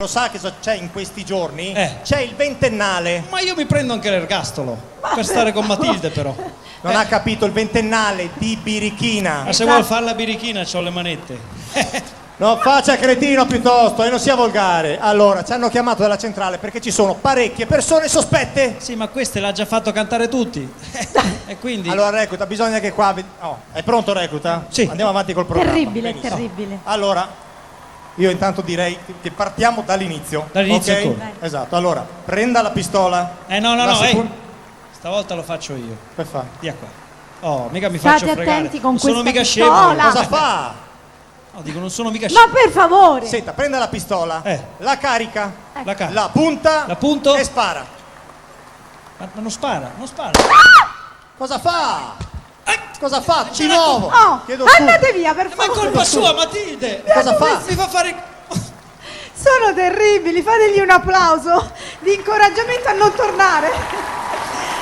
Lo sa che c'è in questi giorni? Eh. C'è il ventennale. Ma io mi prendo anche l'ergastolo per stare con Matilde, però. Non ha capito, il ventennale di Birichina. Ma se vuol fare la birichina c'ho le manette. Non faccia cretino piuttosto e non sia volgare. Allora, ci hanno chiamato dalla centrale perché ci sono parecchie persone sospette. Sì, ma queste l'ha già fatto cantare tutti. E quindi... Allora, recluta, bisogna che qua... Oh, è pronto, recluta? Sì. Andiamo avanti col programma. Terribile, Benissimo. terribile. Allora, io intanto direi che partiamo dall'inizio. Dall'inizio ok? come? Esatto, allora, prenda la pistola. No, La seconda- stavolta lo faccio io. Che fa? Via qua. Oh, mica mi State faccio fregare. attenti con Non sono questa mica pistola. scemo. Cosa fa? No, dico, non sono mica scemo. Ma per favore! Senta, prenda la pistola, Eh. la carica, La cara. la punta La punto. e spara. Ma non spara, non spara. Cosa fa? Cosa fa? Di c'era nuovo? Oh, Chiedo scusa. andate via, per Ma è favore! colpa sua, Matilde. Cosa fa? Mi fa fare... Sono terribili, fategli un applauso di incoraggiamento a non tornare.